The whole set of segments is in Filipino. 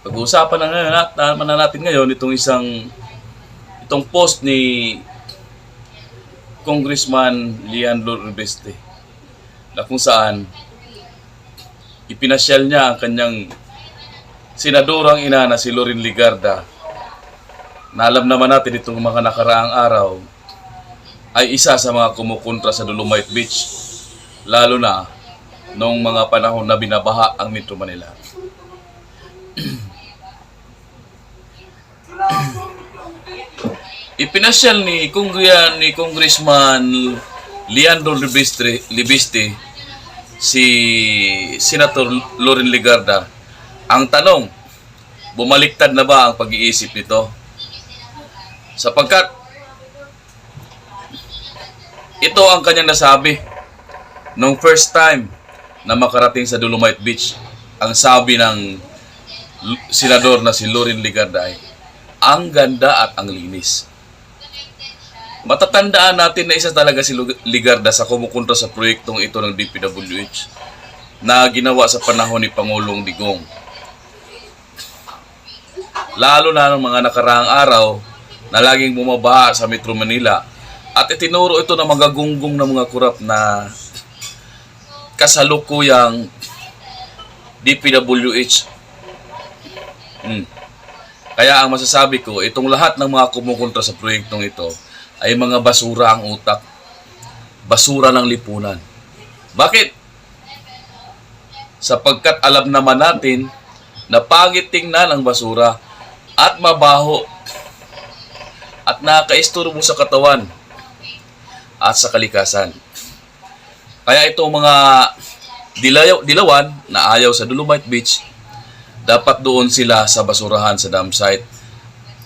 Pag-uusapan naman natin ngayon itong post ni Congressman Leandro Ribeste na kung saan ipinasyal niya ang kanyang senadorang ina na si Loren Legarda, na alam naman natin itong mga nakaraang araw ay isa sa mga kumukontra sa Dolomite Beach, lalo na noong mga panahon na binabaha ang Metro Manila. Ipinasyal ni Congressman Leandro Ribeste si Senator Loren Legarda. Ang tanong, bumaliktad na ba ang pag-iisip nito? Sapagkat ito ang kanyang nasabi nung first time na makarating sa Dolomite Beach. Ang sabi ng senador na si Loren Legarda ay, ang ganda at ang linis. Matatandaan natin na isa talaga si Legarda sa kumukontra sa proyektong ito ng DPWH na ginawa sa panahon ni Pangulong Digong. Lalo na ng mga nakaraang araw na laging bumabaha sa Metro Manila at itinuro ito ng mga gunggong ng mga kurap na kasalukuyang DPWH. Kaya ang masasabi ko, itong lahat ng mga kumukontra sa proyektong ito ay mga basura ang utak, basura ng lipunan. Bakit? Sapagkat alam naman natin na pangit tingnan ang basura at mabaho at nakakaisturbo sa katawan at sa kalikasan. Kaya itong mga dilawan na ayaw sa Dolomite Beach, dapat doon sila sa basurahan sa dam site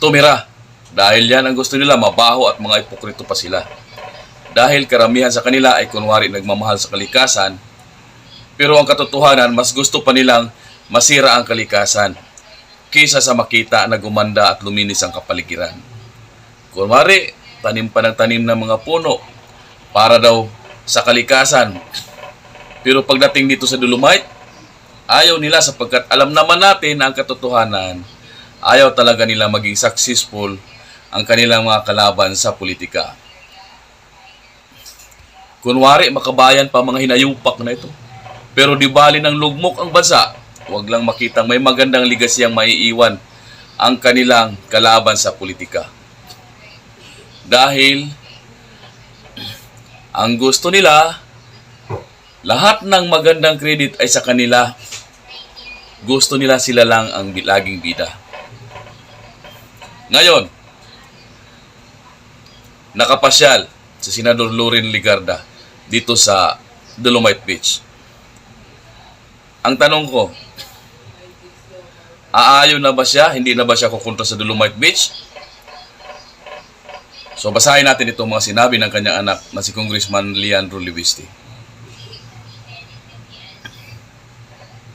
tumira. Dahil yan ang gusto nila, mabaho at mga ipokrito pa sila. Dahil karamihan sa kanila ay kunwari nagmamahal sa kalikasan, pero ang katotohanan, mas gusto pa nilang masira ang kalikasan kaysa sa makita na gumanda at luminis ang kapaligiran. Kunwari, tanim pa ng tanim ng mga puno para daw sa kalikasan. Pero pagdating dito sa Dolomite, ayaw nila sapagkat alam naman natin ang katotohanan. Ayaw talaga nila maging successful ang kanilang mga kalaban sa politika. Kunwari, makabayan pa mga hinayupak na ito. Pero di bali ng lugmok ang bansa, huwag lang makitang may magandang legacy ang maiiwan ang kanilang kalaban sa politika. Dahil ang gusto nila, lahat ng magandang credit ay sa kanila. Gusto nila sila lang ang laging bida. Ngayon, nakapasyal si Senador Loren Legarda dito sa Dolomite Beach. Ang tanong ko, aayon na ba siya? Hindi na ba siya kukontra sa Dolomite Beach? So basahin natin itong mga sinabi ng kanyang anak na si Congressman Leandro Ribeste.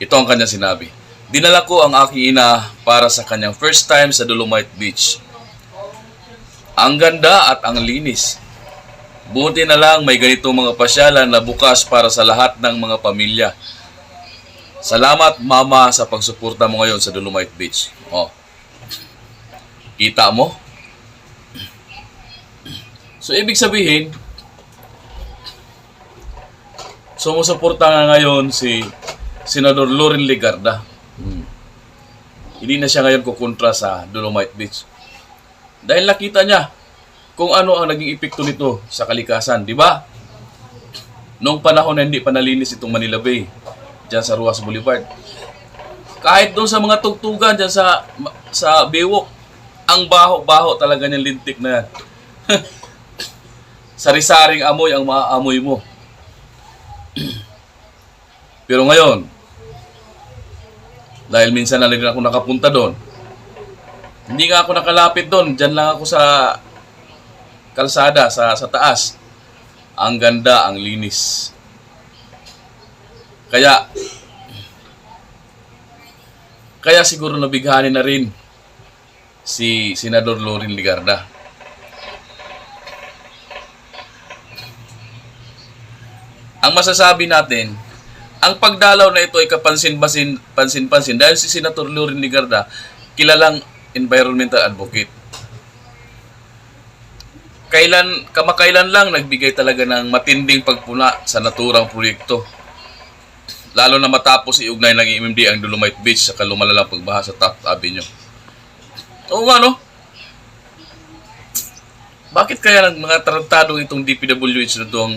Ito ang kanyang sinabi. Dinala ko ang aking ina para sa kanyang first time sa Dolomite Beach. Ang ganda at ang linis. Buti na lang may ganitong mga pasyalan na bukas para sa lahat ng mga pamilya. Salamat mama sa pagsuporta mo ngayon sa Dolomite Beach. Kita mo? So ibig sabihin, sumusuporta nga ngayon si Senador Loren Legarda. Hindi na siya ngayon kukontra sa Dolomite Beach. Dahil nakita niya kung ano ang naging epekto nito sa kalikasan, di ba? Noong panahon na hindi pa nalinis itong Manila Bay, dyan sa Ruas Boulevard. Kahit doon sa mga tugtugan dyan sa Baywalk, ang baho-baho talaga niyang lintik na yan. Sari-saring amoy ang maaamoy mo. Pero ngayon, dahil minsan na rin ako nakapunta doon, hindi nga ako nakalapit doon. Diyan lang ako sa kalsada, sa taas. Ang ganda, ang linis. Kaya siguro nabighanin na rin si Senador Loren Legarda. Ang masasabi natin, Ang pagdalaw na ito ay pansin-pansin dahil si Senator Loren Legarda kilalang environmental advocate. Kamakailan lang nagbigay talaga ng matinding pagpuna sa naturang proyekto. Lalo na matapos iugnay ng MMD ang Dolomite Beach sa kalumalalang pagbaha sa Taft Avenue. Oo nga, no? Bakit kaya ng mga tarantadong itong DPWH na ito ang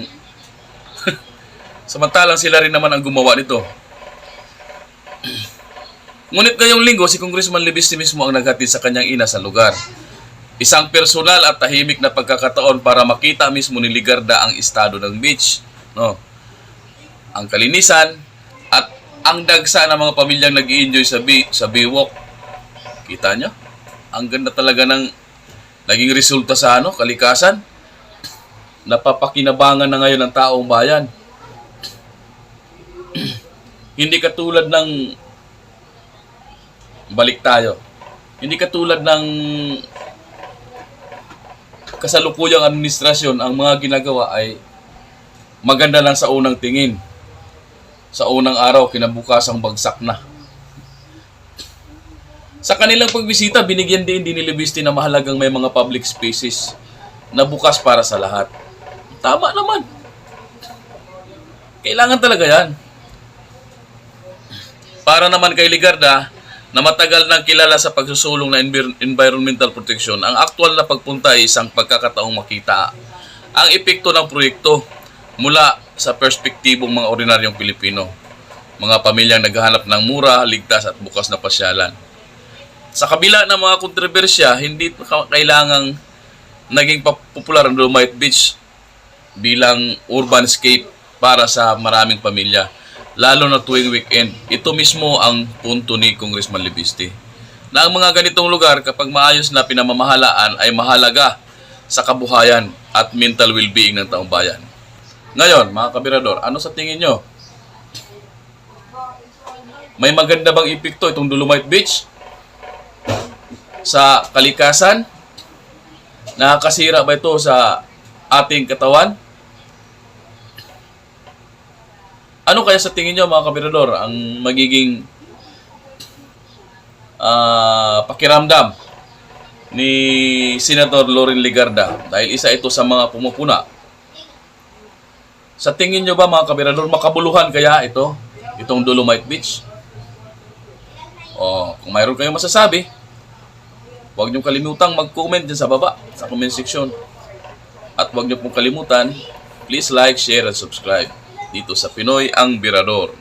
samantalang sila rin naman ang gumawa nito? Ngunit ngayong linggo, si Congressman Libiste mismo ang naghatid sa kanyang ina sa lugar. Isang personal at tahimik na pagkakataon para makita mismo ni Legarda ang estado ng beach, no? Ang kalinisan at ang dagsa ng mga pamilyang nag-i-enjoy sa Baywalk. Kita nyo? Ang ganda talaga ng naging resulta sa kalikasan. Napapakinabangan na ngayon ng taong bayan. Hindi katulad ng balik tayo. Hindi katulad ng kasalukuyang administrasyon, ang mga ginagawa ay maganda lang sa unang tingin. Sa unang araw, kinabukasang bagsak na. Sa kanilang pagbisita, binigyan din ni Libiste na mahalagang may mga public spaces na bukas para sa lahat. Tama naman. Kailangan talaga yan. Para naman kay Legarda, na matagal nang kilala sa pagsusulong na environmental protection, ang aktual na pagpunta ay isang pagkakataong makita ang epekto ng proyekto mula sa perspektibong mga ordinaryong Pilipino, mga pamilyang naghahanap ng mura, ligtas at bukas na pasyalan. Sa kabila ng mga kontrobersya, hindi kailangang naging popular ang Dolomite Beach bilang urbanscape para sa maraming pamilya, lalo na tuwing weekend. Ito mismo ang punto ni Congressman Libiste, na ang mga ganitong lugar kapag maayos na pinamamahalaan ay mahalaga sa kabuhayan at mental well-being ng taong bayan. Ngayon, mga kabirador, ano sa tingin nyo? May maganda bang epekto itong Dolomite Beach sa kalikasan? Nakakasira ba ito sa ating katawan? Ano kaya sa tingin nyo, mga kabirador, ang magiging pakiramdam ni Senator Loren Legarda? Dahil isa ito sa mga pumupuna. Sa tingin nyo ba, mga kabirador, makabuluhan kaya itong Dolomite Beach? O kung mayroon kayong masasabi, huwag niyong kalimutang mag-comment dyan sa baba, sa comment section. At huwag niyo pong kalimutan, please like, share, and subscribe dito sa Pinoy ang Birador.